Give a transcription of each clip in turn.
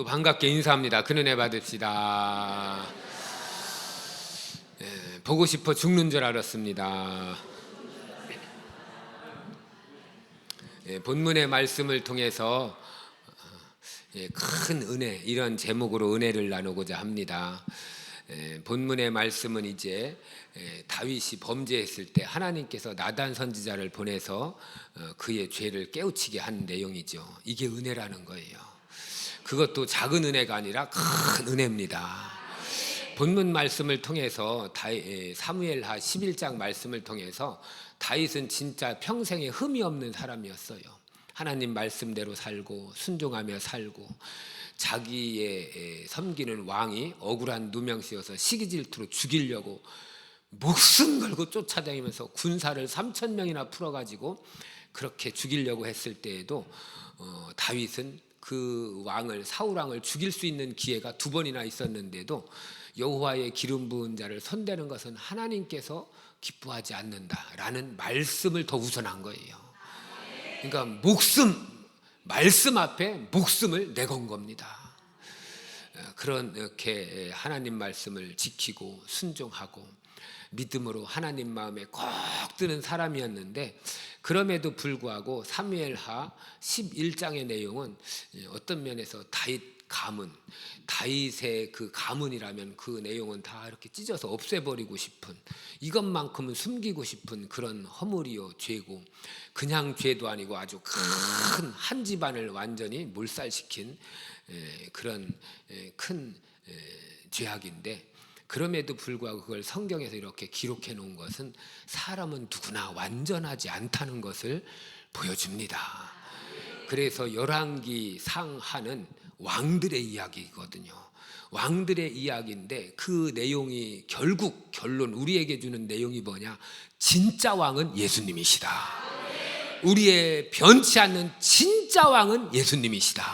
또 반갑게 인사합니다. 큰 은혜 받읍시다. 보고 싶어 죽는 줄 알았습니다. 본문의 말씀을 통해서 큰 은혜, 이런 제목으로 은혜를 나누고자 합니다. 본문의 말씀은 이제 다윗이 범죄했을 때 하나님께서 나단 선지자를 보내서 그의 죄를 깨우치게 한 내용이죠. 이게 은혜라는 거예요. 그것도 작은 은혜가 아니라 큰 은혜입니다. 본문 말씀을 통해서 사무엘하 11장 말씀을 통해서 다윗은 진짜 평생에 흠이 없는 사람이었어요. 하나님 말씀대로 살고 순종하며 살고, 자기의 섬기는 왕이 억울한 누명씨여서 시기질투로 죽이려고 목숨 걸고 쫓아다니면서 군사를 3,000명이나 풀어가지고 그렇게 죽이려고 했을 때에도 다윗은 그 왕을, 사울 왕을 죽일 수 있는 기회가 2번이나 있었는데도 여호와의 기름 부은 자를 손대는 것은 하나님께서 기뻐하지 않는다라는 말씀을 더 우선한 거예요. 그러니까 말씀 앞에 목숨을 내건 겁니다. 그렇게 하나님 말씀을 지키고 순종하고 믿음으로 하나님 마음에 꼭 드는 사람이었는데, 그럼에도 불구하고 사무엘하 11장의 내용은 어떤 면에서 다윗의 그 가문이라면 그 내용은 다 이렇게 찢어서 없애버리고 싶은, 이것만큼은 숨기고 싶은 그런 허물이요 죄고, 그냥 죄도 아니고 아주 큰 한 집안을 완전히 몰살시킨 그런 큰 죄악인데, 그럼에도 불구하고 그걸 성경에서 이렇게 기록해 놓은 것은 사람은 누구나 완전하지 않다는 것을 보여줍니다. 그래서 열왕기 상하는 왕들의 이야기거든요. 왕들의 이야기인데 그 내용이 결론 우리에게 주는 내용이 뭐냐? 진짜 왕은 예수님이시다. 우리의 변치 않는 진짜 왕은 예수님이시다.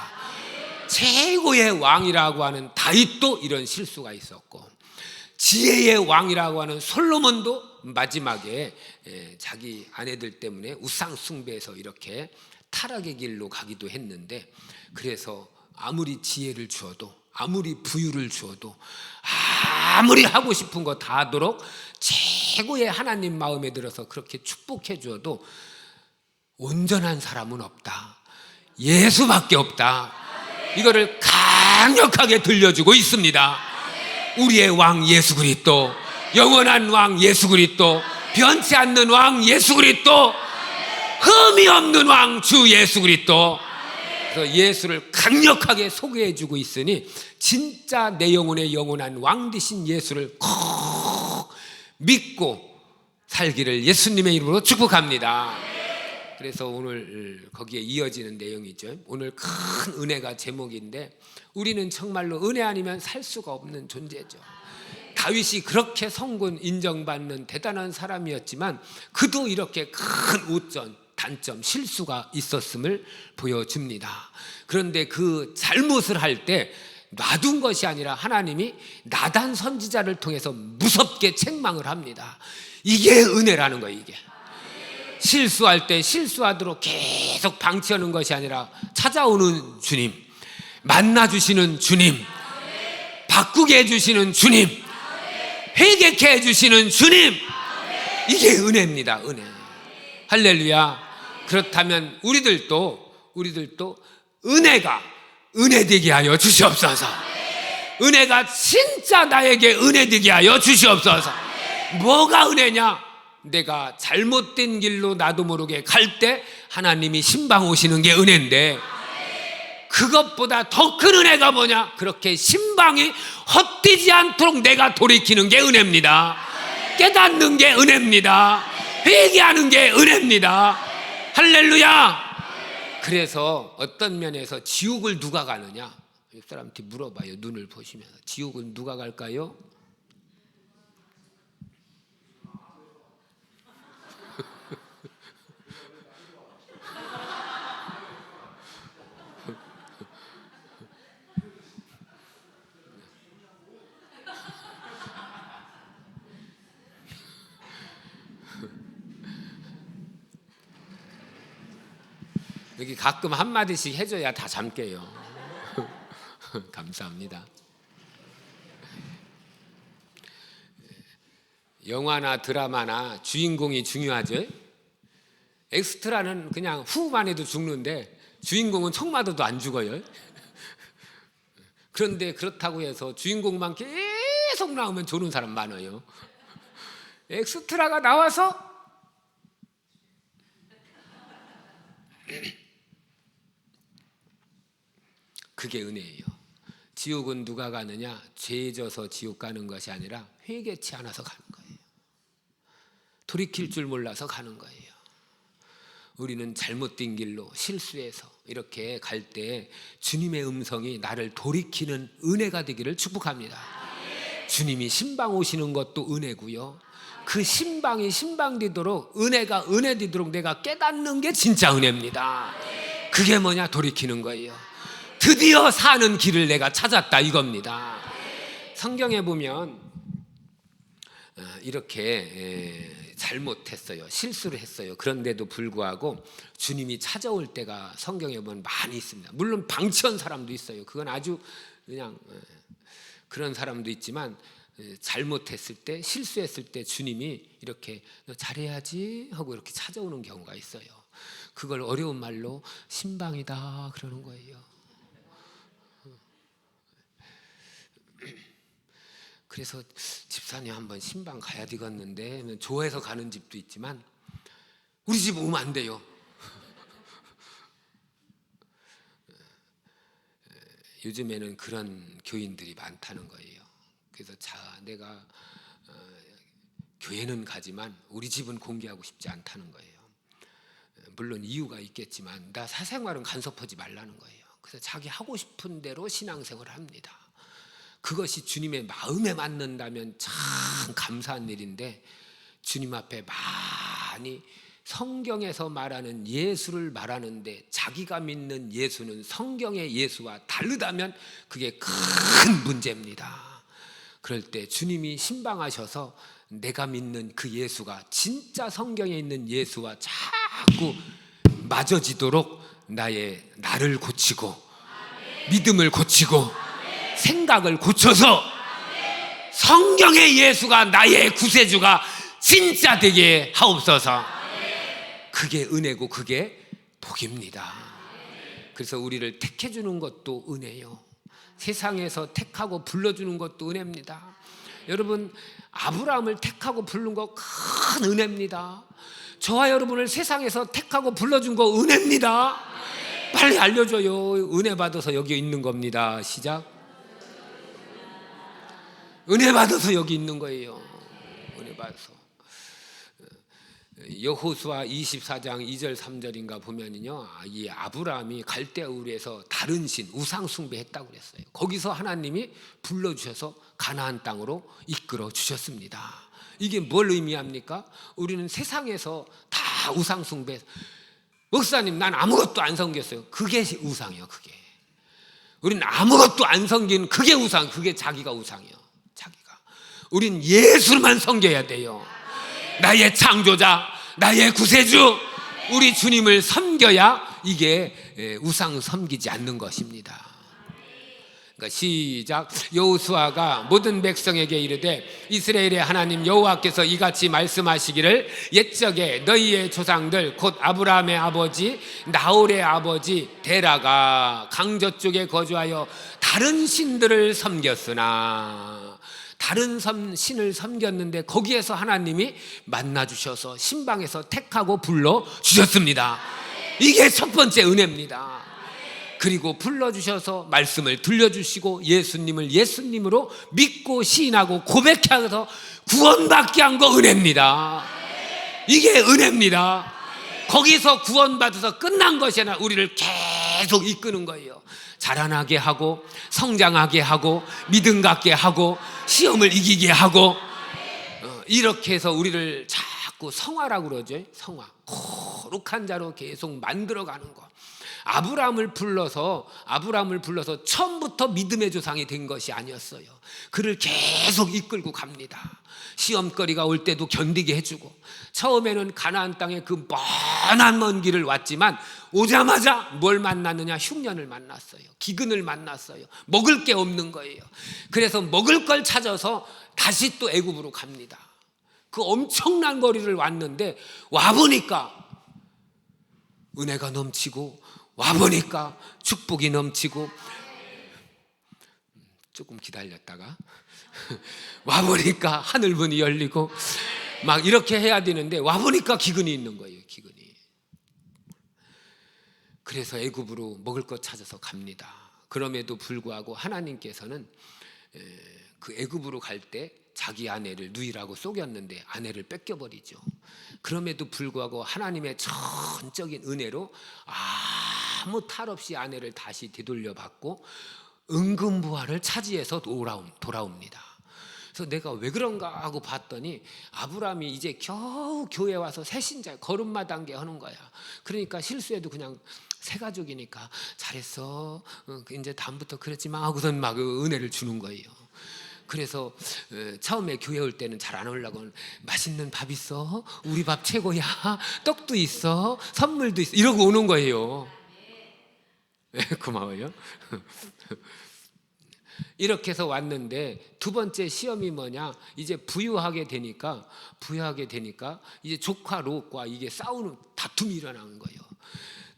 최고의 왕이라고 하는 다윗도 이런 실수가 있었고, 지혜의 왕이라고 하는 솔로몬도 마지막에 자기 아내들 때문에 우상 숭배해서 이렇게 타락의 길로 가기도 했는데, 그래서 아무리 지혜를 주어도, 아무리 부유를 주어도, 아무리 하고 싶은 거 다 하도록 최고의 하나님 마음에 들어서 그렇게 축복해 주어도 온전한 사람은 없다. 예수밖에 없다. 이거를 강력하게 들려주고 있습니다. 우리의 왕 예수 그리스도, 영원한 왕 예수 그리스도, 변치 않는 왕 예수 그리스도, 흠이 없는 왕 주 예수 그리스도. 그래서 예수를 강력하게 소개해주고 있으니 진짜 내 영혼의 영원한 왕 되신 예수를 꼭 믿고 살기를 예수님의 이름으로 축복합니다. 그래서 오늘 거기에 이어지는 내용이죠. 오늘 큰 은혜가 제목인데, 우리는 정말로 은혜 아니면 살 수가 없는 존재죠. 다윗이 그렇게 성군 인정받는 대단한 사람이었지만 그도 이렇게 큰 오점, 단점, 실수가 있었음을 보여줍니다. 그런데 그 잘못을 할 때 놔둔 것이 아니라 하나님이 나단 선지자를 통해서 무섭게 책망을 합니다. 이게 은혜라는 거예요. 이게 실수할 때 실수하도록 계속 방치하는 것이 아니라 찾아오는 주님, 만나주시는 주님, 바꾸게 해주시는 주님, 회개케 해주시는 주님, 이게 은혜입니다. 은혜. 할렐루야. 그렇다면 우리들도 은혜가 은혜되게 하여 주시옵소서. 은혜가 진짜 나에게 은혜되게 하여 주시옵소서. 뭐가 은혜냐? 내가 잘못된 길로 나도 모르게 갈 때 하나님이 신방 오시는 게 은혜인데, 그것보다 더 큰 은혜가 뭐냐? 그렇게 신방이 헛되지 않도록 내가 돌이키는 게 은혜입니다. 깨닫는 게 은혜입니다. 회개하는 게 은혜입니다. 할렐루야. 그래서 어떤 면에서 지옥을 누가 가느냐? 옆 사람한테 물어봐요. 눈을 보시면서. 지옥은 누가 갈까요? 여기 가끔 한마디씩 해줘야 다 잠 깨요. 감사합니다. 영화나 드라마나 주인공이 중요하죠. 엑스트라는 그냥 후만 해도 죽는데 주인공은 총 맞아도 안 죽어요. 그런데 그렇다고 해서 주인공만 계속 나오면 조는 사람 많아요. 엑스트라가 나와서 그게 은혜예요. 지옥은 누가 가느냐? 죄 져서 지옥 가는 것이 아니라 회개치 않아서 가는 거예요. 돌이킬 줄 몰라서 가는 거예요. 우리는 잘못된 길로 실수해서 이렇게 갈 때 주님의 음성이 나를 돌이키는 은혜가 되기를 축복합니다. 주님이 신방 오시는 것도 은혜고요. 그 신방이 신방되도록 은혜가 은혜되도록 내가 깨닫는 게 진짜 은혜입니다. 그게 뭐냐? 돌이키는 거예요. 드디어 사는 길을 내가 찾았다 이겁니다. 성경에 보면 이렇게 잘못했어요. 실수를 했어요. 그런데도 불구하고 주님이 찾아올 때가 성경에 보면 많이 있습니다. 물론 방치한 사람도 있어요. 그건 아주 그냥 그런 사람도 있지만 잘못했을 때, 실수했을 때 주님이 이렇게 너 잘해야지 하고 이렇게 찾아오는 경우가 있어요. 그걸 어려운 말로 신방이다 그러는 거예요. 그래서 집사님 한번 신방 가야 되겠는데 좋아해서 가는 집도 있지만 우리 집 오면 안 돼요. 요즘에는 그런 교인들이 많다는 거예요. 그래서 내가 교회는 가지만 우리 집은 공개하고 싶지 않다는 거예요. 물론 이유가 있겠지만 나 사생활은 간섭하지 말라는 거예요. 그래서 자기 하고 싶은 대로 신앙생활을 합니다. 그것이 주님의 마음에 맞는다면 참 감사한 일인데 주님 앞에 많이 성경에서 말하는 예수를 말하는데 자기가 믿는 예수는 성경의 예수와 다르다면 그게 큰 문제입니다. 그럴 때 주님이 신방하셔서 내가 믿는 그 예수가 진짜 성경에 있는 예수와 자꾸 맞아지도록 나를 고치고 믿음을 고치고 생각을 고쳐서 성경의 예수가 나의 구세주가 진짜 되게 하옵소서. 그게 은혜고 그게 복입니다. 그래서 우리를 택해주는 것도 은혜요. 세상에서 택하고 불러주는 것도 은혜입니다. 여러분 아브라함을 택하고 부른 거 큰 은혜입니다. 저와 여러분을 세상에서 택하고 불러준 거 은혜입니다. 빨리 알려줘요. 은혜 받아서 여기 있는 겁니다. 시작. 은혜 받아서 여기 있는 거예요. 은혜 받아서. 여호수아 24장 2절 3절인가 보면요, 이 아브라함이 갈대아 우르에서 다른 신 우상 숭배했다고 그랬어요. 거기서 하나님이 불러주셔서 가나안 땅으로 이끌어 주셨습니다. 이게 뭘 의미합니까? 우리는 세상에서 다 우상 숭배. 목사님 난 아무것도 안 섬겼어요. 그게 우상이요. 그게 우리는 아무것도 안 섬기는 그게 우상. 그게 자기가 우상이요. 우린 예수만 섬겨야 돼요. 나의 창조자, 나의 구세주, 우리 주님을 섬겨야 이게 우상 섬기지 않는 것입니다. 그러니까 시작. 여호수아가 모든 백성에게 이르되 이스라엘의 하나님 여호와께서 이같이 말씀하시기를 옛적에 너희의 조상들 곧 아브라함의 아버지 나홀의 아버지 데라가 강저 쪽에 거주하여 다른 신들을 섬겼으나 다른 신을 섬겼는데 거기에서 하나님이 만나주셔서 신방에서 택하고 불러주셨습니다. 이게 첫 번째 은혜입니다. 그리고 불러주셔서 말씀을 들려주시고 예수님을 예수님으로 믿고 시인하고 고백해서 구원받게 한 거 은혜입니다. 이게 은혜입니다. 거기서 구원받아서 끝난 것이 아니라 우리를 계속 이끄는 거예요. 자라나게 하고 성장하게 하고 믿음 갖게 하고 시험을 이기게 하고 이렇게 해서 우리를 자꾸 성화라고 그러죠. 성화. 거룩한 자로 계속 만들어가는 거. 아브라함을 불러서 처음부터 믿음의 조상이 된 것이 아니었어요. 그를 계속 이끌고 갑니다. 시험거리가 올 때도 견디게 해주고, 처음에는 가나안 땅의 그 먼 길을 왔지만 오자마자 뭘 만났느냐? 흉년을 만났어요. 기근을 만났어요. 먹을 게 없는 거예요. 그래서 먹을 걸 찾아서 다시 또 애굽으로 갑니다. 그 엄청난 거리를 왔는데 와보니까 은혜가 넘치고, 와보니까 축복이 넘치고, 조금 기다렸다가 와보니까 하늘문이 열리고, 막 이렇게 해야 되는데 와보니까 기근이 있는 거예요. 기근이. 그래서 애굽으로 먹을 것 찾아서 갑니다. 그럼에도 불구하고 하나님께서는 그 애굽으로 갈 때 자기 아내를 누이라고 속였는데 아내를 뺏겨버리죠. 그럼에도 불구하고 하나님의 전적인 은혜로 아무 탈 없이 아내를 다시 되돌려받고 은근부활을 차지해서 돌아옵니다. 그래서 내가 왜 그런가 하고 봤더니 아브라함이 이제 겨우 교회 와서 새신자 걸음마당게 하는 거야. 그러니까 실수해도 그냥 새 가족이니까 잘했어, 이제 다음부터 그러지 마 하고선 막 은혜를 주는 거예요. 그래서 처음에 교회 올 때는 잘 안 오려고, 맛있는 밥 있어? 우리 밥 최고야. 떡도 있어? 선물도 있어? 이러고 오는 거예요. 고마워요. 이렇게 해서 왔는데 두 번째 시험이 뭐냐? 이제 부유하게 되니까 이제 조카 롯과 이게 싸우는 다툼이 일어나는 거예요.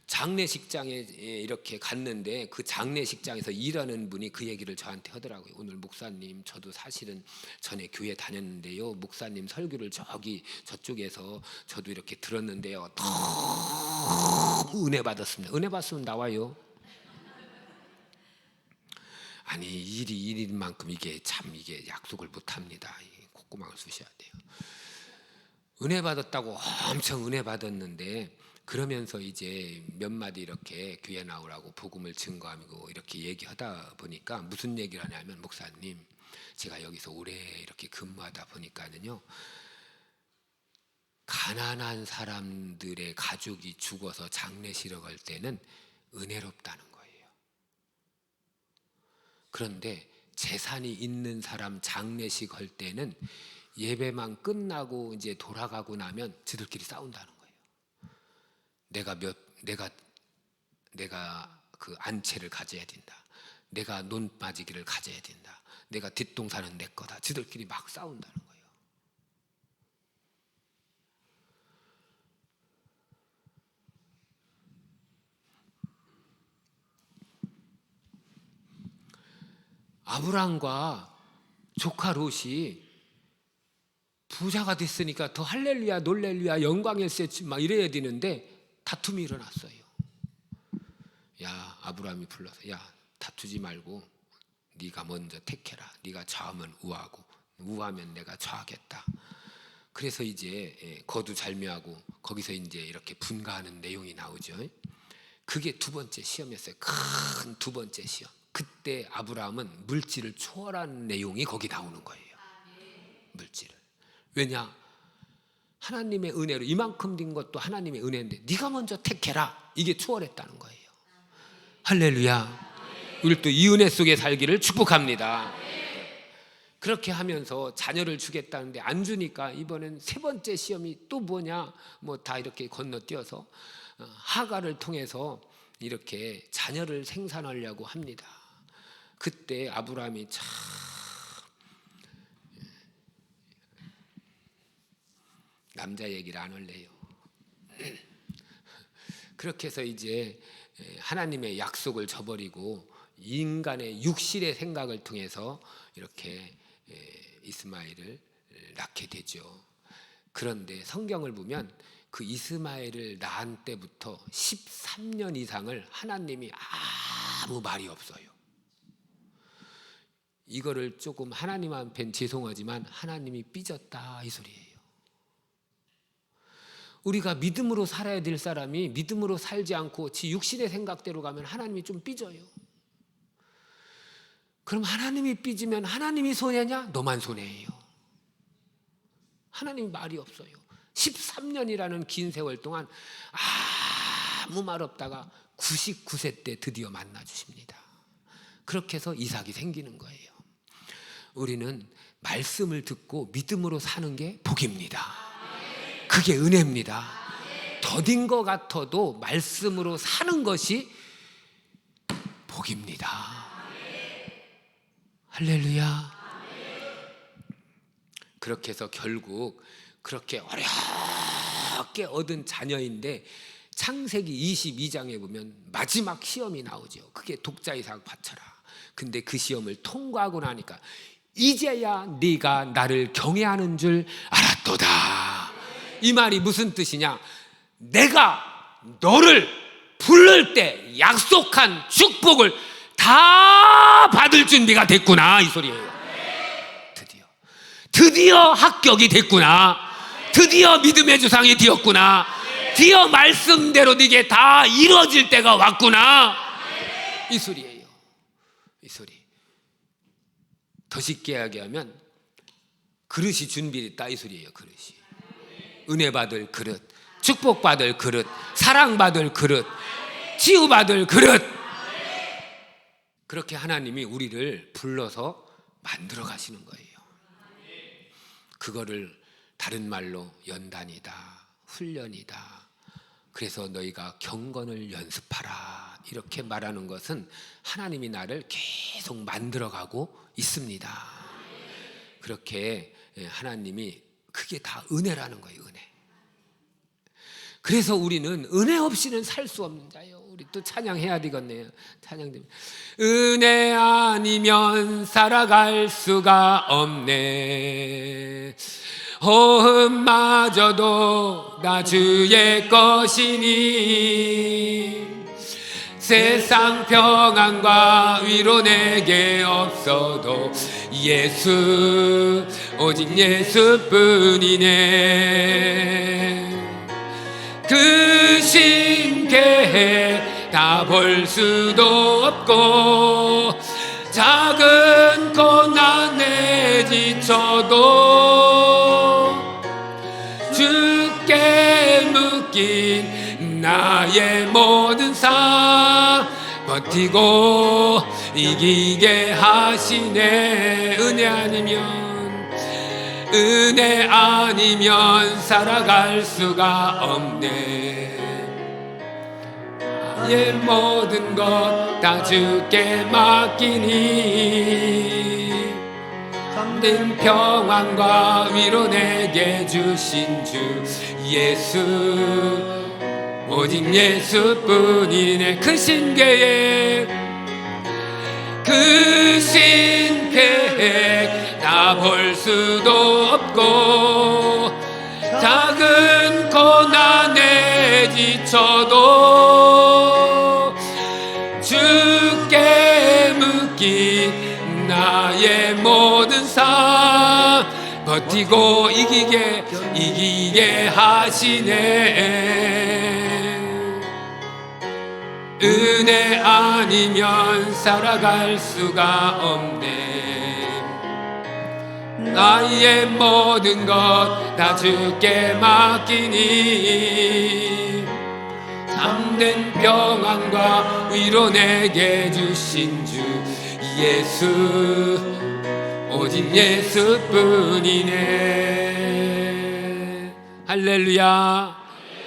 장례식장에 이렇게 갔는데 그 장례식장에서 일하는 분이 그 얘기를 저한테 하더라고요. 오늘 목사님, 저도 사실은 전에 교회 다녔는데요, 목사님 설교를 저쪽에서 저도 이렇게 들었는데요, 너무 은혜 받았습니다. 은혜 받으면 나와요. 아니 일인 만큼 이게 약속을 못합니다. 콧구멍을 쑤셔야 돼요. 은혜 받았다고 엄청 은혜 받았는데, 그러면서 이제 몇 마디 이렇게 교회 나오라고 복음을 증거하고 이렇게 얘기하다 보니까 무슨 얘기를 하냐면, 목사님, 제가 여기서 오래 이렇게 근무하다 보니까는요, 가난한 사람들의 가족이 죽어서 장례식을 갈 때는 은혜롭다는 거예요. 그런데 재산이 있는 사람 장례식 할 때는 예배만 끝나고 이제 돌아가고 나면 지들끼리 싸운다는 거예요. 내가 그 안채를 가져야 된다. 내가 논맞이기를 가져야 된다. 내가 뒷동산은 내 거다. 지들끼리 막 싸운다는 거예요. 아브람과 조카 롯이 부자가 됐으니까 더 할렐루야, 놀렐루야, 영광일세 막 이래야 되는데 다툼이 일어났어요. 야, 아브라함이 불러서, 야, 다투지 말고 네가 먼저 택해라. 네가 좌하면 우하고 우하면 내가 좌하겠다. 그래서 이제 거두절미하고 거기서 이제 이렇게 분가하는 내용이 나오죠. 그게 두 번째 시험이었어요. 큰 두 번째 시험. 그때 아브라함은 물질을 초월한 내용이 거기 나오는 거예요. 물질을. 왜냐? 하나님의 은혜로 이만큼 된 것도 하나님의 은혜인데 네가 먼저 택해라. 이게 초월했다는 거예요. 할렐루야. 우리 또 이 은혜 속에 살기를 축복합니다. 그렇게 하면서 자녀를 주겠다는데 안 주니까 이번엔 세 번째 시험이 또 뭐냐? 뭐 다 이렇게 건너뛰어서 하가를 통해서 이렇게 자녀를 생산하려고 합니다. 그때 아브라함이 참 남자 얘기를 안 할래요. 그렇게 해서 이제 하나님의 약속을 저버리고 인간의 육신의 생각을 통해서 이렇게 이스마엘을 낳게 되죠. 그런데 성경을 보면 그 이스마엘을 낳은 때부터 13년 이상을 하나님이 아무 말이 없어요. 이거를 조금 하나님 앞엔 죄송하지만 하나님이 삐졌다 이 소리예요. 우리가 믿음으로 살아야 될 사람이 믿음으로 살지 않고 지 육신의 생각대로 가면 하나님이 좀 삐져요. 그럼 하나님이 삐지면 하나님이 손해냐? 너만 손해예요. 하나님이 말이 없어요. 13년이라는 긴 세월 동안 아무 말 없다가 99세 때 드디어 만나 주십니다. 그렇게 해서 이삭이 생기는 거예요. 우리는 말씀을 듣고 믿음으로 사는 게 복입니다. 그게 은혜입니다. 더딘 것 같아도 말씀으로 사는 것이 복입니다. 할렐루야. 그렇게 해서 결국 그렇게 어렵게 얻은 자녀인데 창세기 22장에 보면 마지막 시험이 나오죠. 그게 독자 이삭 바쳐라. 근데 그 시험을 통과하고 나니까 이제야 네가 나를 경외하는 줄 알았도다. 이 말이 무슨 뜻이냐? 내가 너를 부를 때 약속한 축복을 다 받을 준비가 됐구나, 이 소리예요. 드디어 합격이 됐구나. 드디어 믿음의 주상이 되었구나. 드디어 말씀대로 네게 다 이루어질 때가 왔구나. 이 소리예요. 이 소리. 더 쉽게 이야기하면 그릇이 준비됐다, 이 소리예요. 그릇이. 은혜 받을 그릇, 축복 받을 그릇, 사랑 받을 그릇, 치유 받을 그릇. 그렇게 하나님이 우리를 불러서 만들어 가시는 거예요. 그거를 다른 말로 연단이다, 훈련이다. 그래서 너희가 경건을 연습하라, 이렇게 말하는 것은 하나님이 나를 계속 만들어가고 있습니다. 그렇게 하나님이, 그게 다 은혜라는 거예요. 은혜. 그래서 우리는 은혜 없이는 살 수 없는 자예요. 우리 또 찬양해야 되겠네요. 찬양됩니다. 은혜 아니면 살아갈 수가 없네. 호흡마저도 나 주의 것이니 세상 평안과 위로 내게 없어도 예수, 오직 예수뿐이네. 그 신계획 다 볼 수도 없고 작은 고난에 지쳐도 주께 묶인 나의 모든 삶 버티고 이기게 하시네. 은혜 아니면 살아갈 수가 없네. 나의 모든 것 다 주께 맡기니 참된 평안과 위로 내게 주신 주 예수, 오직 예수뿐이네. 그 신계획, 그 신계획 다 볼 수도 없고 작은 고난에 지쳐도 주께 묶인 나의 모든 삶 버티고 이기게 하시네. 은혜 아니면 살아갈 수가 없네. 나의 모든 것 다 주께 맡기니 참된 평안과 위로 내게 주신 주 예수, 오직 예수뿐이네. 할렐루야.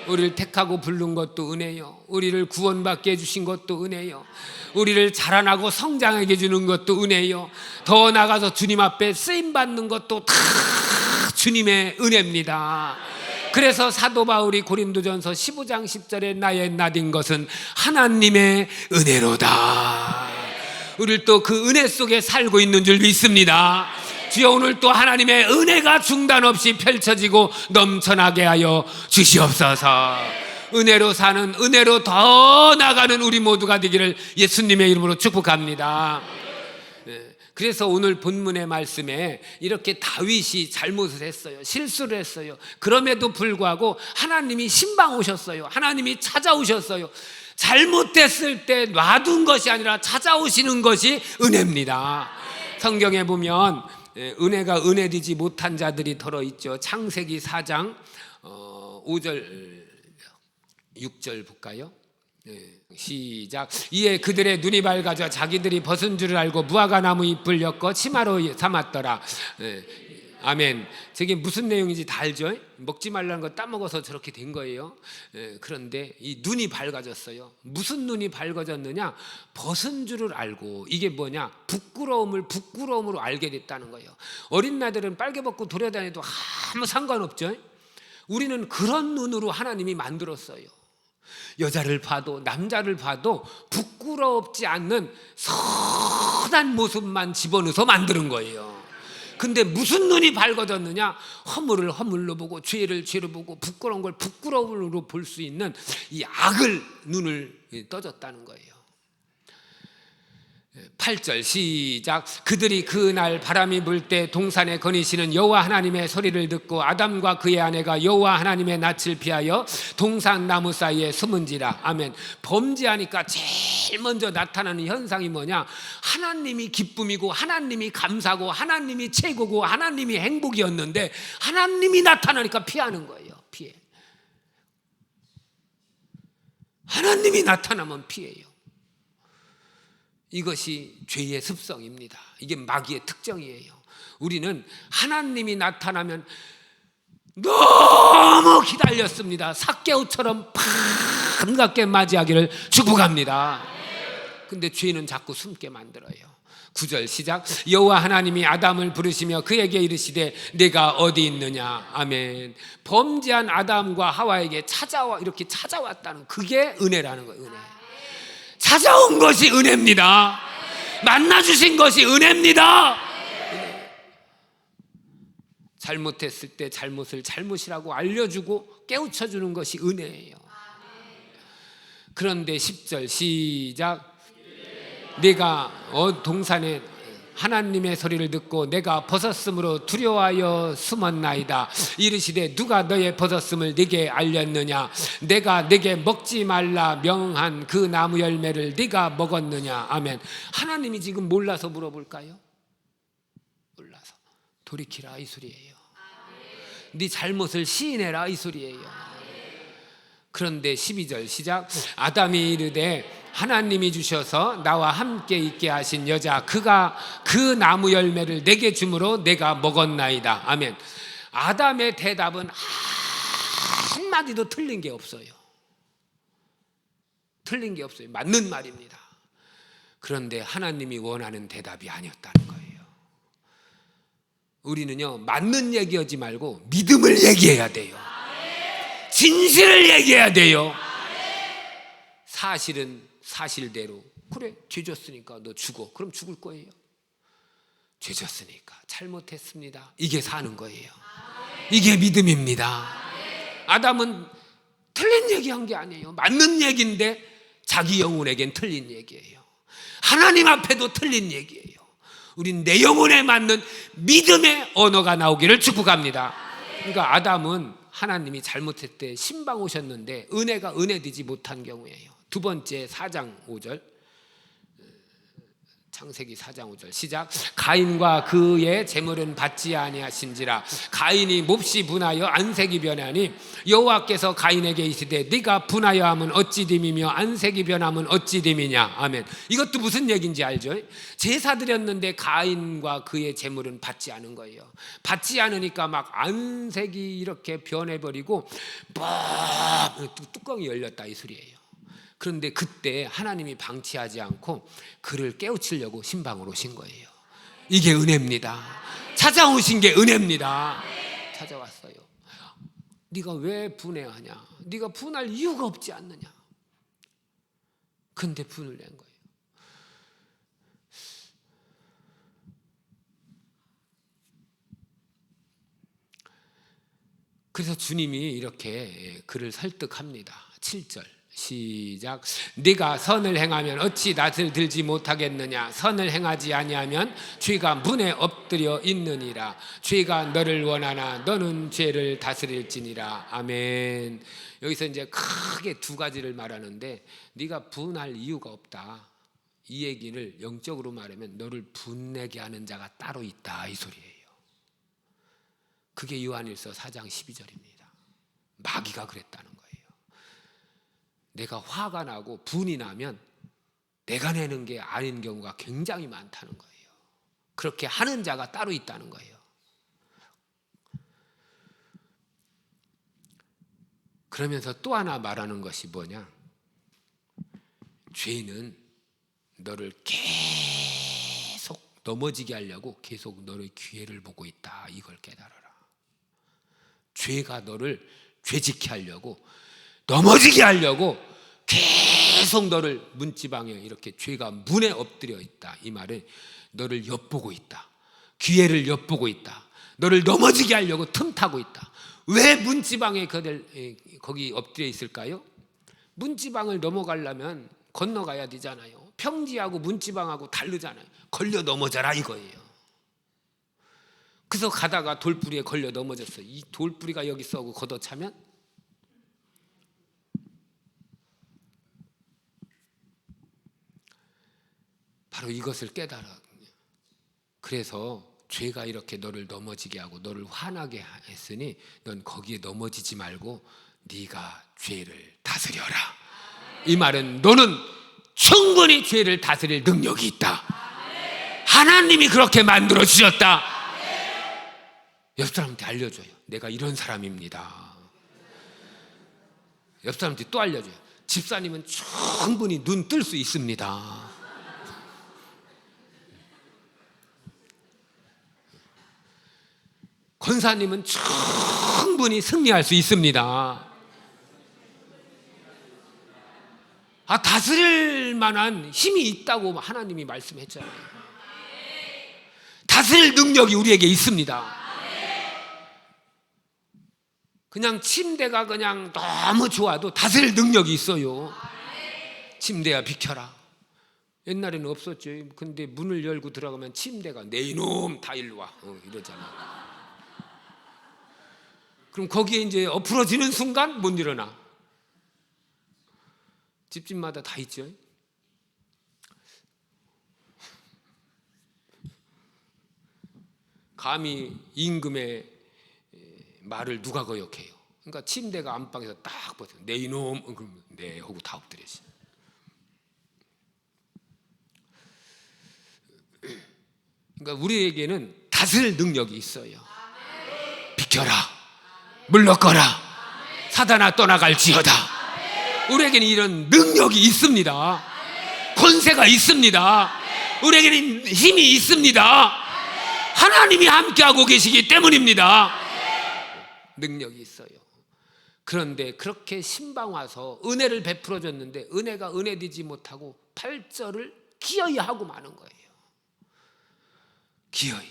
우리를 택하고 부른 것도 은혜요. 우리를 구원받게 해주신 것도 은혜요. 우리를 자라나고 성장하게 해주는 것도 은혜요. 더 나아가서 주님 앞에 쓰임받는 것도 다 주님의 은혜입니다. 그래서 사도 바울이 고린도전서 15장 10절에 나의 나딘 것은 하나님의 은혜로다. 우리를 또 그 은혜 속에 살고 있는 줄 믿습니다. 주여, 오늘 또 하나님의 은혜가 중단 없이 펼쳐지고 넘쳐나게 하여 주시옵소서. 은혜로 사는, 은혜로 더 나가는 우리 모두가 되기를 예수님의 이름으로 축복합니다. 그래서 오늘 본문의 말씀에 이렇게 다윗이 잘못을 했어요. 실수를 했어요. 그럼에도 불구하고 하나님이 신방 오셨어요. 하나님이 찾아오셨어요. 잘못됐을 때 놔둔 것이 아니라 찾아오시는 것이 은혜입니다. 성경에 보면 은혜가 은혜되지 못한 자들이 들어있죠. 창세기 4장 5절 6절 볼까요? 시작. 이에 그들의 눈이 밝아져 자기들이 벗은 줄을 알고 무화과 나무 잎을 엮어 치마로 삼았더라. 아멘. 저게 무슨 내용인지 다 알죠? 먹지 말라는 거 따먹어서 저렇게 된 거예요. 그런데 이 눈이 밝아졌어요. 무슨 눈이 밝아졌느냐? 벗은 줄을 알고. 이게 뭐냐? 부끄러움으로 알게 됐다는 거예요. 어린 나들은 빨개 벗고 돌아다녀도 아무 상관없죠. 우리는 그런 눈으로 하나님이 만들었어요. 여자를 봐도 남자를 봐도 부끄럽지 않는 선한 모습만 집어넣어서 만드는 거예요. 근데 무슨 눈이 밝아졌느냐? 허물을 허물로 보고 죄를 죄로 보고 부끄러운 걸 부끄러움으로 볼 수 있는 이 악을 눈을 떠졌다는 거예요. 8절 시작. 그들이 그날 바람이 불 때 동산에 거니시는 여호와 하나님의 소리를 듣고 아담과 그의 아내가 여호와 하나님의 낯을 피하여 동산 나무 사이에 숨은지라. 아멘. 범죄하니까 제일 먼저 나타나는 현상이 뭐냐? 하나님이 기쁨이고 하나님이 감사고 하나님이 최고고 하나님이 행복이었는데 하나님이 나타나니까 피하는 거예요. 피해. 하나님이 나타나면 피해요. 이것이 죄의 습성입니다. 이게 마귀의 특징이에요. 우리는 하나님이 나타나면 너무 기다렸습니다. 삭개오처럼 반갑게 맞이하기를 축복합니다. 근데 죄는 자꾸 숨게 만들어요. 9절 시작. 여호와 하나님이 아담을 부르시며 그에게 이르시되 내가 어디 있느냐. 아멘. 범죄한 아담과 하와에게 이렇게 찾아왔다는 그게 은혜라는 거예요. 은혜. 찾아온 것이 은혜입니다. 만나주신 것이 은혜입니다. 잘못했을 때 잘못을 잘못이라고 알려주고 깨우쳐주는 것이 은혜예요. 그런데 10절 시작. 내가 동산에 하나님의 소리를 듣고 내가 벗었으므로 두려워하여 숨었나이다. 이르시되 누가 너의 벗었음을 네게 알렸느냐? 내가 네게 먹지 말라 명한 그 나무 열매를 네가 먹었느냐? 아멘. 하나님이 지금 몰라서 물어볼까요? 몰라서. 돌이키라 이 소리예요. 네 잘못을 시인해라 이 소리예요. 그런데 12절 시작. 아담이 이르되 하나님이 주셔서 나와 함께 있게 하신 여자 그가 그 나무 열매를 내게 주므로 내가 먹었나이다. 아멘. 아담의 대답은 한마디도 틀린 게 없어요. 틀린 게 없어요. 맞는 말입니다. 그런데 하나님이 원하는 대답이 아니었다는 거예요. 우리는요, 맞는 얘기하지 말고 믿음을 얘기해야 돼요. 진실을 얘기해야 돼요. 사실은 사실대로. 그래, 죄 졌으니까 너 죽어. 그럼 죽을 거예요. 죄 졌으니까 잘못했습니다. 이게 사는 거예요. 이게 믿음입니다. 아담은 틀린 얘기한 게 아니에요. 맞는 얘기인데 자기 영혼에겐 틀린 얘기예요. 하나님 앞에도 틀린 얘기예요. 우린 내 영혼에 맞는 믿음의 언어가 나오기를 축복합니다. 그러니까 아담은 하나님이 잘못했을 때 신방 오셨는데 은혜가 은혜되지 못한 경우예요. 두 번째 4장 5절, 창세기 4장 5절 시작. 가인과 그의 재물은 받지 아니하신지라. 가인이 몹시 분하여 안색이 변하니 여호와께서 가인에게 이르시되 네가 분하여 함은 어찌 됨이며 안색이 변함은 어찌 됨이냐. 아멘. 이것도 무슨 얘기인지 알죠? 제사 드렸는데 가인과 그의 재물은 받지 않은 거예요. 받지 않으니까 막 안색이 이렇게 변해버리고 뚜껑이 열렸다 이 소리예요. 그런데 그때 하나님이 방치하지 않고 그를 깨우치려고 신방으로 오신 거예요. 이게 은혜입니다. 찾아오신 게 은혜입니다. 찾아왔어요. 네가 왜 분해하냐? 네가 분할 이유가 없지 않느냐? 근데 분을 낸 거예요. 그래서 주님이 이렇게 그를 설득합니다. 7절 시작. 네가 선을 행하면 어찌 낯을 들지 못하겠느냐? 선을 행하지 아니하면 죄가 문에 엎드려 있느니라. 죄가 너를 원하나 너는 죄를 다스릴지니라. 아멘. 여기서 이제 크게 두 가지를 말하는데 네가 분할 이유가 없다. 이 얘기를 영적으로 말하면 너를 분내게 하는 자가 따로 있다 이 소리예요. 그게 요한일서 4장 12절입니다. 마귀가 그랬다는 거예요. 내가 화가 나고 분이 나면 내가 내는 게 아닌 경우가 굉장히 많다는 거예요. 그렇게 하는 자가 따로 있다는 거예요. 그러면서 또 하나 말하는 것이 뭐냐? 죄는 너를 계속 넘어지게 하려고 계속 너를 기회를 보고 있다. 이걸 깨달아라. 죄가 너를 죄짓게 하려고, 넘어지게 하려고 계속 너를 문지방에 이렇게 죄가 문에 엎드려 있다. 이 말은 너를 엿보고 있다. 기회를 엿보고 있다. 너를 넘어지게 하려고 틈타고 있다. 왜 문지방에 거기 엎드려 있을까요? 문지방을 넘어가려면 건너가야 되잖아요. 평지하고 문지방하고 다르잖아요. 걸려 넘어져라 이거예요. 그래서 가다가 돌뿌리에 걸려 넘어졌어요. 이 돌뿌리가 여기 쏘고 걷어차면 바로 이것을 깨달아. 그래서 죄가 이렇게 너를 넘어지게 하고 너를 화나게 했으니 넌 거기에 넘어지지 말고 네가 죄를 다스려라. 이 말은 너는 충분히 죄를 다스릴 능력이 있다. 하나님이 그렇게 만들어 주셨다. 옆 사람한테 알려줘요. 내가 이런 사람입니다. 옆 사람한테 또 알려줘요. 집사님은 충분히 눈 뜰 수 있습니다. 권사님은 충분히 승리할 수 있습니다. 다스릴 만한 힘이 있다고 하나님이 말씀했잖아요. 다스릴 능력이 우리에게 있습니다. 그냥 침대가 그냥 너무 좋아도 다스릴 능력이 있어요. 침대야 비켜라. 옛날에는 없었죠. 근데 문을 열고 들어가면 침대가 내 이놈 다 일로 와 이러잖아. 그럼 거기에 이제 엎으러지는 순간 못 일어나. 집집마다 다 있죠. 감히 임금의 말을 누가 거역해요. 그러니까 침대가 안방에서 딱 보세요. 내 이놈, 그럼 네 하고 다 엎드려지. 그러니까 우리에게는 다스릴 능력이 있어요. 비켜라, 물러거라, 사단아 떠나갈지어다. 우리에게는 이런 능력이 있습니다. 권세가 있습니다. 우리에게는 힘이 있습니다. 하나님이 함께하고 계시기 때문입니다. 능력이 있어요. 그런데 그렇게 신방 와서 은혜를 베풀어 줬는데 은혜가 은혜되지 못하고 발절을 기어이 하고 마는 거예요. 기어이.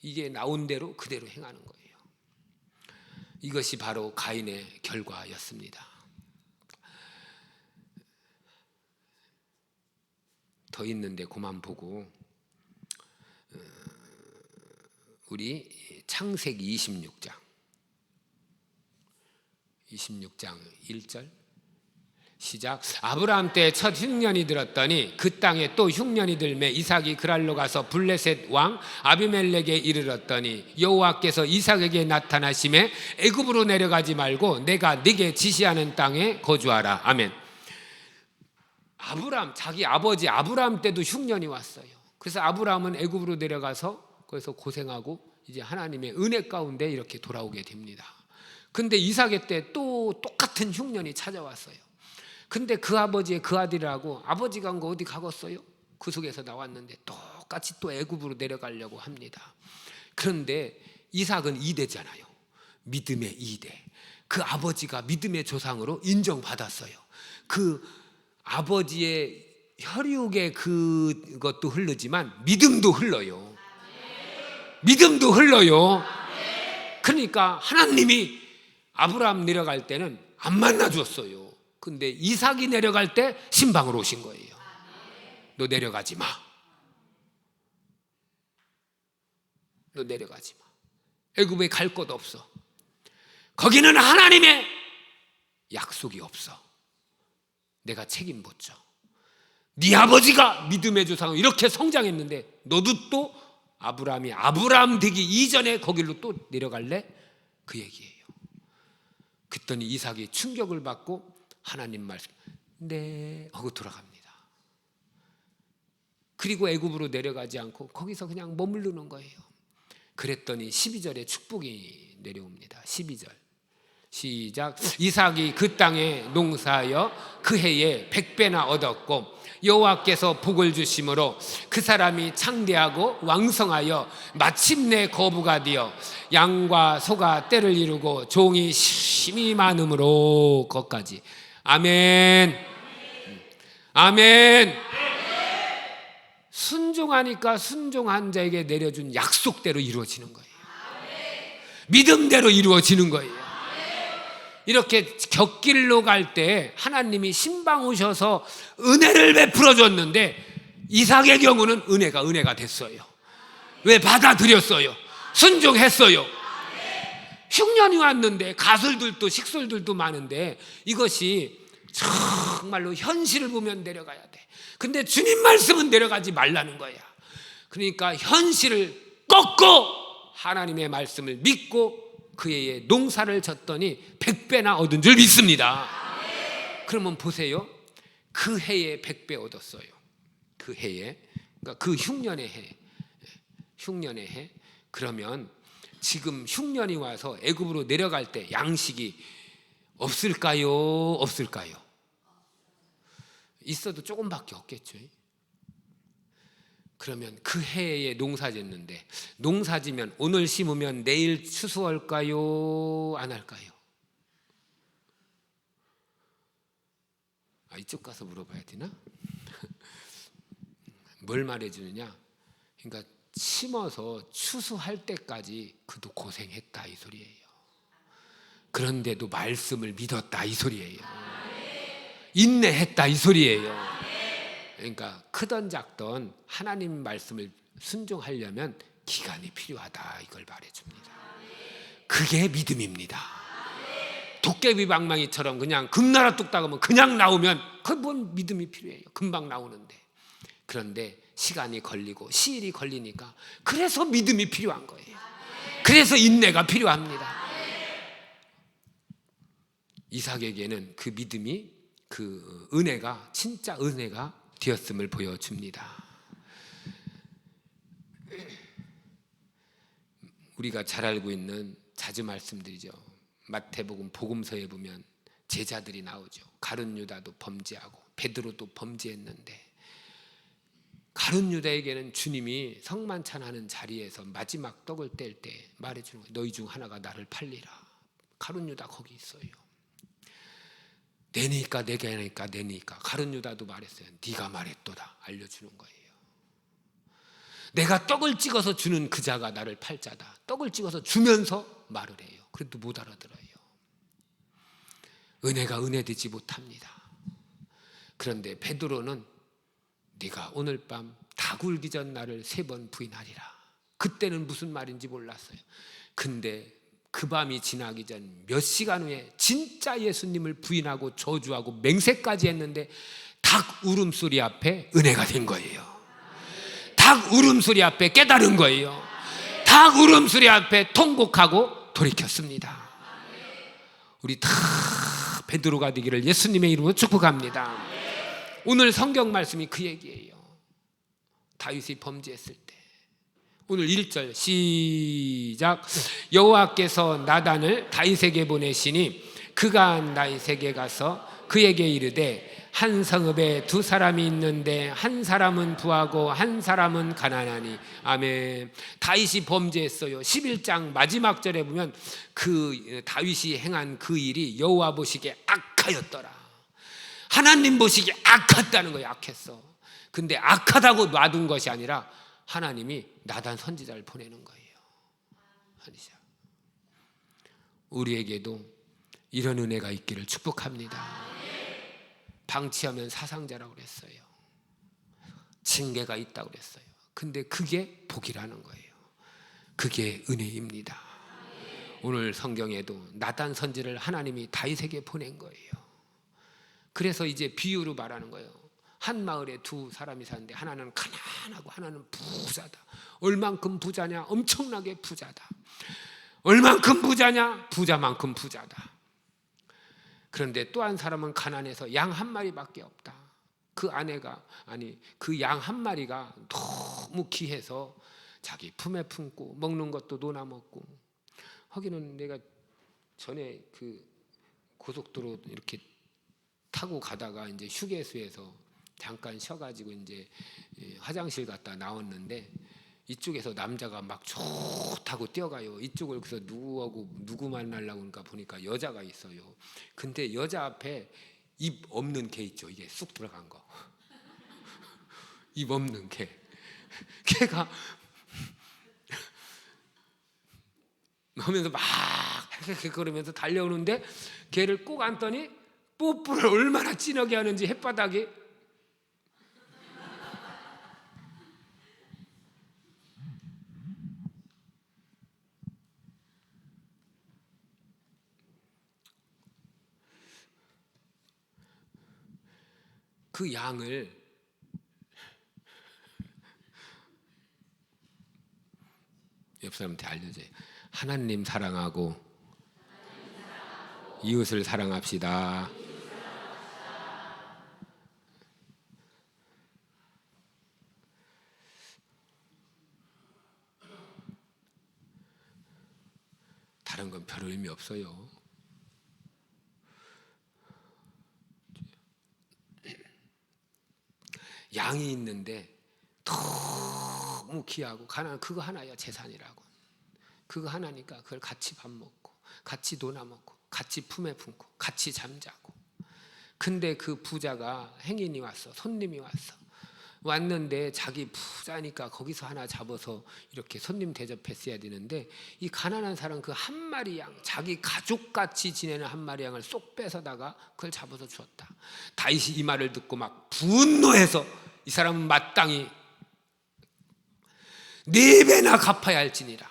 이게 나온 대로 그대로 행하는 거예요. 이것이 바로 가인의 결과였습니다. 더 있는데 그만 보고 우리 창세기 26장 1절 시작. 아브라함 때 첫 흉년이 들었더니 그 땅에 또 흉년이 들매 이삭이 그랄로 가서 블레셋 왕 아비멜렉에 이르렀더니 여호와께서 이삭에게 나타나시매 애굽으로 내려가지 말고 내가 네게 지시하는 땅에 거주하라. 아멘. 아브라함, 자기 아버지 아브라함 때도 흉년이 왔어요. 그래서 아브라함은 애굽으로 내려가서 거기서 고생하고 이제 하나님의 은혜 가운데 이렇게 돌아오게 됩니다. 근데 이삭의 때 또 똑같은 흉년이 찾아왔어요. 근데 그 아버지의 그 아들이라고 아버지가 간 거 어디 가겠어요? 그 속에서 나왔는데 똑같이 또 애굽으로 내려가려고 합니다. 그런데 이삭은 2대잖아요. 믿음의 2대. 그 아버지가 믿음의 조상으로 인정받았어요. 그 아버지의 혈육의 그것도 흐르지만 믿음도 흘러요. 믿음도 흘러요. 그러니까 하나님이 아브라함 내려갈 때는 안 만나줬어요. 근데 이삭이 내려갈 때 신방으로 오신 거예요. 너 내려가지 마. 너 내려가지 마. 애굽에 갈 곳 없어. 거기는 하나님의 약속이 없어. 내가 책임졌죠. 네 아버지가 믿음의 조상으로 이렇게 성장했는데 너도 또 아브라함이 아브라함 되기 이전에 거길로 또 내려갈래? 그 얘기예요. 그랬더니 이삭이 충격을 받고 하나님 말씀 네 하고 돌아갑니다. 그리고 애굽으로 내려가지 않고 거기서 그냥 머무르는 거예요. 그랬더니 12절에 축복이 내려옵니다. 12절 시작. 이삭이 그 땅에 농사하여 그 해에 100배나 얻었고 여호와께서 복을 주심으로 그 사람이 창대하고 왕성하여 마침내 거부가 되어 양과 소가 때를 이루고 종이 심히 많음으로 거기까지. 아멘. 아멘. 순종하니까 순종한 자에게 내려준 약속대로 이루어지는 거예요. 믿음대로 이루어지는 거예요. 이렇게 곁길로 갈 때 하나님이 신방 오셔서 은혜를 베풀어 줬는데 이삭의 경우는 은혜가 됐어요. 왜? 받아들였어요. 순종했어요. 흉년이 왔는데 가설들도 식솔들도 많은데 이것이 정말로 현실을 보면 내려가야 돼. 근데 주님 말씀은 내려가지 말라는 거야. 그러니까 현실을 꺾고 하나님의 말씀을 믿고 그 해에 농사를 졌더니 100배나 얻은 줄 믿습니다. 그러면 보세요. 그 해에 100배 얻었어요. 그 해에, 그러니까 그 흉년의 해, 흉년의 해. 그러면 지금 흉년이 와서 애굽으로 내려갈 때 양식이 없을까요? 없을까요? 있어도 조금밖에 없겠죠. 그러면 그 해에 농사짓는데 농사지면 오늘 심으면 내일 추수할까요? 안 할까요? 이쪽 가서 물어봐야 되나? 뭘 말해주느냐? 그러니까 심어서 추수할 때까지 그도 고생했다 이 소리예요. 그런데도 말씀을 믿었다 이 소리예요. 인내했다 이 소리예요. 그러니까 크던 작던 하나님 말씀을 순종하려면 기간이 필요하다 이걸 말해줍니다. 그게 믿음입니다. 도깨비 방망이처럼 그냥 금나라 뚝딱 하면 그냥 나오면 그건 믿음이 필요해요. 금방 나오는데. 그런데 시간이 걸리고 시일이 걸리니까 그래서 믿음이 필요한 거예요. 그래서 인내가 필요합니다. 이삭에게는 그 믿음이 그 은혜가 진짜 은혜가 되었음을 보여줍니다. 우리가 잘 알고 있는 자주 말씀드리죠. 마태복음 복음서에 보면 제자들이 나오죠. 가룟 유다도 범죄하고 베드로도 범죄했는데 가룟 유다에게는 주님이 성만찬하는 자리에서 마지막 떡을 뗄 때 말해주는 거예요. 너희 중 하나가 나를 팔리라. 가룟 유다 거기 있어요. 내니까 내게 하니까 내니까. 가룟 유다도 말했어요. 네가 말했도다. 알려주는 거예요. 내가 떡을 찍어서 주는 그 자가 나를 팔 자다. 떡을 찍어서 주면서 말을 해요. 그래도 못 알아들어요. 은혜가 은혜되지 못합니다. 그런데 베드로는 네가 오늘 밤 다 굴기 전 나를 3번 부인하리라. 그때는 무슨 말인지 몰랐어요. 근데 그 밤이 지나기 전 몇 시간 후에 진짜 예수님을 부인하고 저주하고 맹세까지 했는데 닭 울음소리 앞에 은혜가 된 거예요. 닭 울음소리 앞에 깨달은 거예요. 닭 울음소리 앞에 통곡하고 돌이켰습니다. 우리 다 베드로가 되기를 예수님의 이름으로 축복합니다. 오늘 성경 말씀이 그 얘기예요. 다윗이 범죄했을 때 오늘 1절 시작. 여호와께서 나단을 다윗에게 보내시니 그가 다윗에게 가서 그에게 이르되 한 성읍에 2 사람이 있는데 한 사람은 부하고 한 사람은 가난하니. 아멘. 다윗이 범죄했어요. 11장 마지막 절에 보면 그 다윗이 행한 그 일이 여호와 보시기에 악하였더라. 하나님 보시기에 악했다는 거예요. 악했어. 근데 악하다고 놔둔 것이 아니라 하나님이 나단 선지자를 보내는 거예요. 우리에게도 이런 은혜가 있기를 축복합니다. 방치하면 사상자라고 그랬어요. 징계가 있다고 그랬어요. 근데 그게 복이라는 거예요. 그게 은혜입니다. 오늘 성경에도 나단 선지를 하나님이 다윗에게 보낸 거예요. 그래서 이제 비유로 말하는 거예요. 한 마을에 2 사람이 사는데 하나는 가난하고 하나는 부자다. 얼만큼 부자냐? 엄청나게 부자다. 얼만큼 부자냐? 부자만큼 부자다. 그런데 또 한 사람은 가난해서 양 한 마리밖에 없다. 그 아내가 그 양 한 마리가 너무 귀해서 자기 품에 품고 먹는 것도 논아 먹고. 하기는 내가 전에 그 고속도로 이렇게 타고 가다가 이제 휴게소에서 잠깐 쉬어가지고 이제 화장실 갔다 나왔는데 이쪽에서 남자가 막 좋다고 뛰어가요. 이쪽을 그래서 누구 만나려고 하니까 보니까 여자가 있어요. 근데 여자 앞에 입 없는 개 있죠. 이게 쑥 들어간 거. 입 없는 개. 걔가 하면서 막 그러면서 달려오는데 걔를 꼭 안더니 뽀뽀를 얼마나 진하게 하는지 햇바닥에. 그 양을 옆 사람한테 알려줘요. 하나님 사랑하고 이웃을 사랑합시다. 다른 건 별 의미 없어요. 양이 있는데 너무 귀하고 가난 그거 하나야 재산이라고. 그거 하나니까 그걸 같이 밥 먹고 같이 논아 먹고 같이 품에 품고 같이 잠자고. 근데 그 부자가 행인이 왔어. 손님이 왔는데 자기 부자니까 거기서 하나 잡아서 이렇게 손님 대접했어야 되는데 이 가난한 사람 그 한 마리 양, 자기 가족같이 지내는 한 마리 양을 쏙 뺏어다가 그걸 잡아서 주었다. 다윗이 이 말을 듣고 막 분노해서 이 사람은 마땅히 4배나 갚아야 할지니라.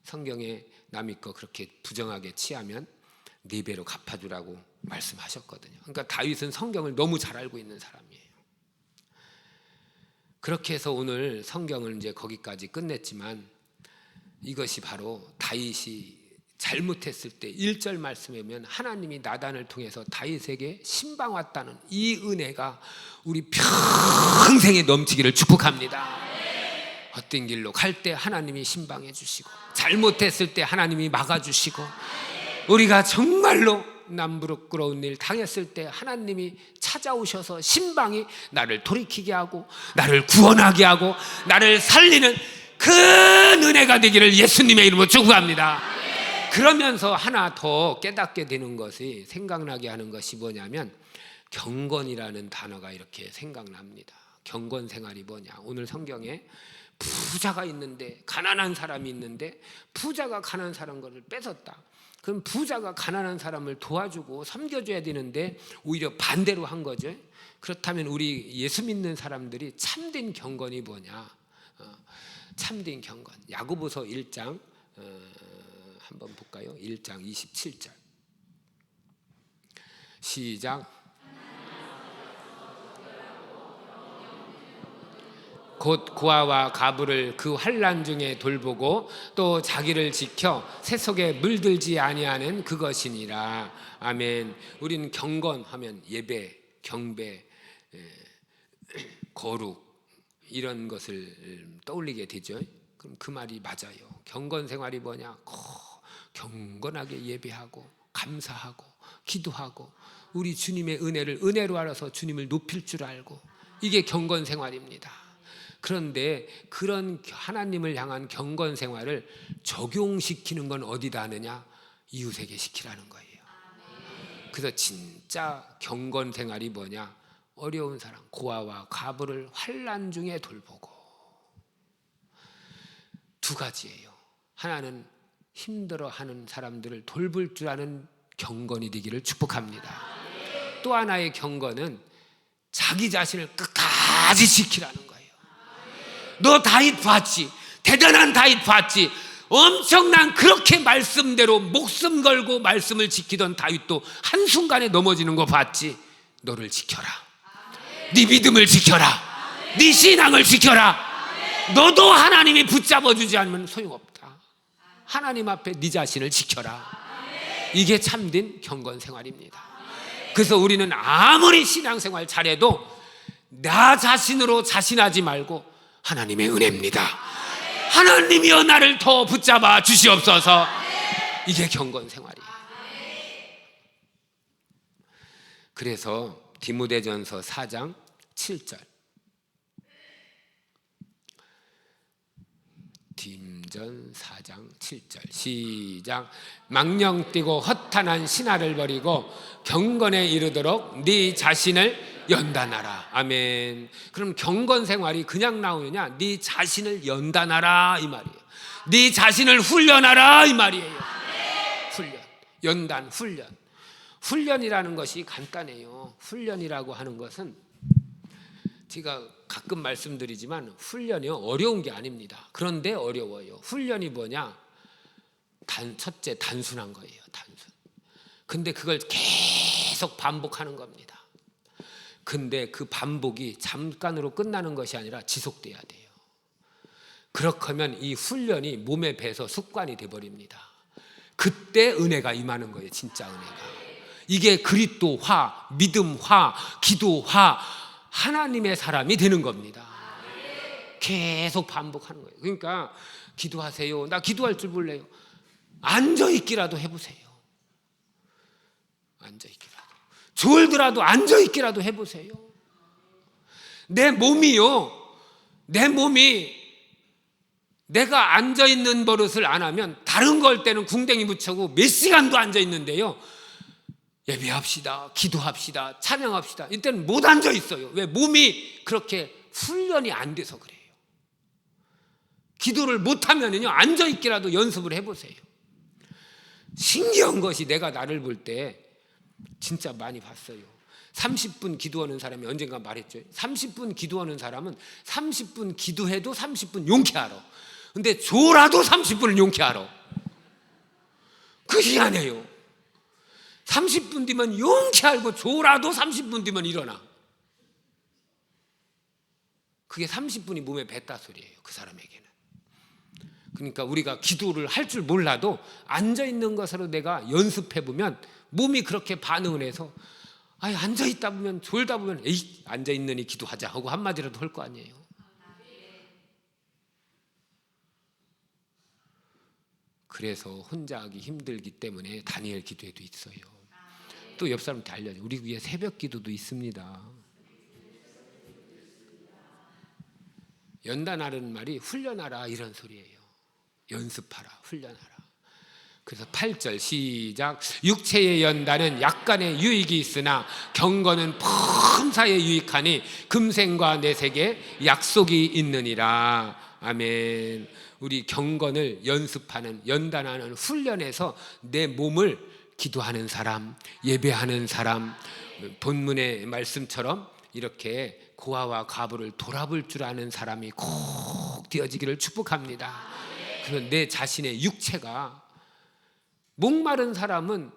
성경에 남의 거 그렇게 부정하게 취하면 4배로 갚아주라고 말씀하셨거든요. 그러니까 다윗은 성경을 너무 잘 알고 있는 사람이에요. 그렇게 해서 오늘 성경을 이제 거기까지 끝냈지만 이것이 바로 다윗이 잘못했을 때 1절 말씀에 보면 하나님이 나단을 통해서 다윗에게 신방 왔다는 이 은혜가 우리 평생에 넘치기를 축복합니다. 헛된 길로 갈 때 하나님이 신방해 주시고 잘못했을 때 하나님이 막아주시고 우리가 정말로 남부끄러운 일 당했을 때 하나님이 찾아오셔서 신방이 나를 돌이키게 하고 나를 구원하게 하고 나를 살리는 그 은혜가 되기를 예수님의 이름으로 축복합니다. 그러면서 하나 더 깨닫게 되는 것이 생각나게 하는 것이 뭐냐면 경건이라는 단어가 이렇게 생각납니다. 경건 생활이 뭐냐. 오늘 성경에 부자가 있는데 가난한 사람이 있는데 부자가 가난한 사람 것을 뺏었다. 그럼 부자가 가난한 사람을 도와주고 섬겨줘야 되는데 오히려 반대로 한 거죠. 그렇다면 우리 예수 믿는 사람들이 참된 경건이 뭐냐. 참된 경건 야고보서 1장 한번 볼까요? 1장 27절 시작. 곧 고아와 가부를 그 환난 중에 돌보고 또 자기를 지켜 새 속에 물들지 아니하는 그것이니라. 아멘. 우리는 경건하면 예배, 경배, 거룩 이런 것을 떠올리게 되죠. 그럼 그 말이 맞아요. 경건 생활이 뭐냐? 경건하게 예배하고 감사하고 기도하고 우리 주님의 은혜를 은혜로 알아서 주님을 높일 줄 알고 이게 경건 생활입니다. 그런데 그런 하나님을 향한 경건 생활을 적용시키는 건 어디다 하느냐? 이웃에게 시키라는 거예요. 그래서 진짜 경건 생활이 뭐냐? 어려운 사람, 고아와 과부를 환난 중에 돌보고. 2가지예요. 하나는 힘들어하는 사람들을 돌볼 줄 아는 경건이 되기를 축복합니다. 또 하나의 경건은 자기 자신을 끝까지 지키라는 거예요. 너 다윗 봤지? 대단한 다윗 봤지? 엄청난 그렇게 말씀대로 목숨 걸고 말씀을 지키던 다윗도 한순간에 넘어지는 거 봤지? 너를 지켜라. 네 믿음을 지켜라. 네 신앙을 지켜라. 너도 하나님이 붙잡아 주지 않으면 소용없다. 하나님 앞에 네 자신을 지켜라. 이게 참된 경건 생활입니다. 그래서 우리는 아무리 신앙생활 잘해도 나 자신으로 자신하지 말고 하나님의 은혜입니다. 하나님이여 나를 더 붙잡아 주시옵소서. 이게 경건 생활이에요. 그래서 디모데전서 4장 7절, 딤전 4장 7절 시작. 망령 뛰고 허탄한 신화를 버리고 경건에 이르도록 네 자신을 연단하라. 아멘. 그럼 경건 생활이 그냥 나오느냐? 네 자신을 연단하라 이 말이에요. 네 자신을 훈련하라 이 말이에요. 훈련, 연단, 훈련. 훈련이라는 것이 간단해요. 훈련이라고 하는 것은 제가 가끔 말씀드리지만 훈련이요 어려운 게 아닙니다. 그런데 어려워요. 훈련이 뭐냐? 첫째 단순한 거예요. 단순. 근데 그걸 계속 반복하는 겁니다. 근데 그 반복이 잠깐으로 끝나는 것이 아니라 지속돼야 돼요. 그렇게 하면 이 훈련이 몸에 배서 습관이 돼버립니다. 그때 은혜가 임하는 거예요. 진짜 은혜가. 이게 그리스도화, 믿음화, 기도화, 하나님의 사람이 되는 겁니다. 계속 반복하는 거예요. 그러니까 기도하세요. 나 기도할 줄 몰라요. 앉아있기라도 해보세요. 앉아있기라도. 졸더라도 앉아있기라도 해보세요. 내 몸이 내가 앉아있는 버릇을 안 하면 다른 걸 때는 궁뎅이 붙이고 몇 시간도 앉아있는데요, 예배합시다, 기도합시다, 찬양합시다, 이때는 못 앉아있어요. 왜? 몸이 그렇게 훈련이 안 돼서 그래요. 기도를 못하면요 앉아있기라도 연습을 해보세요. 신기한 것이 내가 나를 볼 때 진짜 많이 봤어요. 30분 기도하는 사람이 언젠가 말했죠. 30분 기도하는 사람은 30분 기도해도 30분 용케하러, 근데 졸아도 30분을 용케하러. 그 희한해요. 30분 뒤면 용케하고 졸아도 30분 뒤면 일어나. 그게 30분이 몸에 뱄다 소리예요. 그 사람에게는. 그러니까 우리가 기도를 할 줄 몰라도 앉아있는 것으로 내가 연습해보면 몸이 그렇게 반응을 해서, 앉아있다 보면, 졸다 보면 에이 앉아있느니 기도하자 하고 한마디라도 할 거 아니에요. 그래서 혼자 하기 힘들기 때문에 다니엘 기도에도 있어요. 또 옆 사람한테 알려줘. 우리 위에 새벽 기도도 있습니다. 연단하는 말이 훈련하라 이런 소리예요. 연습하라, 훈련하라. 그래서 8절 시작. 육체의 연단은 약간의 유익이 있으나 경건은 범사에 유익하니 금생과 내색에 약속이 있느니라. 아멘. 우리 경건을 연습하는, 연단하는 훈련에서 내 몸을 기도하는 사람, 예배하는 사람, 본문의 말씀처럼 이렇게 고아와 과부를 돌아볼 줄 아는 사람이 꼭 되어지기를 축복합니다. 그러면 내 자신의 육체가, 목마른 사람은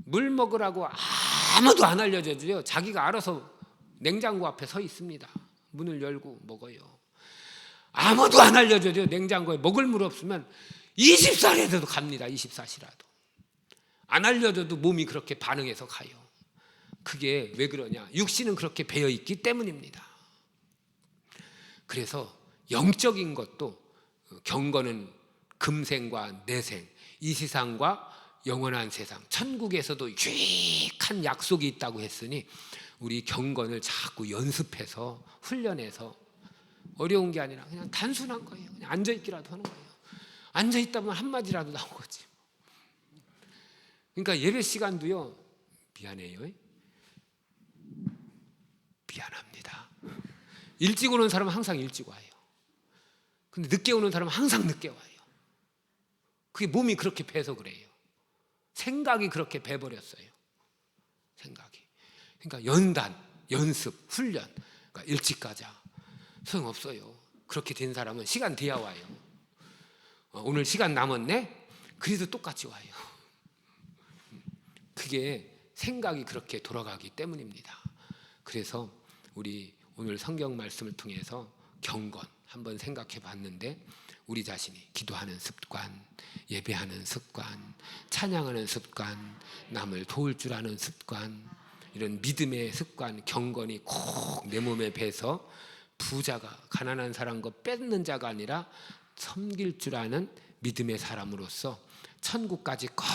물 먹으라고 아무도 안 알려줘요. 자기가 알아서 냉장고 앞에 서 있습니다. 문을 열고 먹어요. 아무도 안 알려줘요. 냉장고에 먹을 물 없으면 24시라도 갑니다. 24시라도. 안 알려줘도 몸이 그렇게 반응해서 가요. 그게 왜 그러냐? 육신은 그렇게 배어있기 때문입니다. 그래서 영적인 것도 경건은 금생과 내생, 이 세상과 영원한 세상, 천국에서도 유익한 약속이 있다고 했으니 우리 경건을 자꾸 연습해서 훈련해서, 어려운 게 아니라 그냥 단순한 거예요. 그냥 앉아있기라도 하는 거예요. 앉아있다 보면 한마디라도 나온 거지. 그러니까 예배 시간도요, 미안해요, 미안합니다. 일찍 오는 사람은 항상 일찍 와요. 근데 늦게 오는 사람은 항상 늦게 와요. 그게 몸이 그렇게 배서 그래요. 생각이 그렇게 배버렸어요. 생각이. 그러니까 연단, 연습, 훈련. 그러니까 일찍 가자. 소용없어요. 그렇게 된 사람은 시간 돼야 와요. 오늘 시간 남았네? 그래도 똑같이 와요. 그게 생각이 그렇게 돌아가기 때문입니다. 그래서 우리 오늘 성경 말씀을 통해서 경건, 한번 생각해 봤는데 우리 자신이 기도하는 습관, 예배하는 습관, 찬양하는 습관, 남을 도울 줄 아는 습관, 이런 믿음의 습관, 경건이 꼭 내 몸에 배서 부자가 가난한 사람 거 뺏는 자가 아니라 섬길 줄 아는 믿음의 사람으로서 천국까지 꼭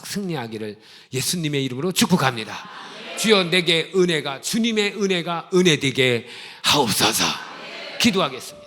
승리하기를 예수님의 이름으로 축복합니다. 주여 내게 은혜가, 주님의 은혜가 은혜되게 하옵소서. 기도하겠습니다.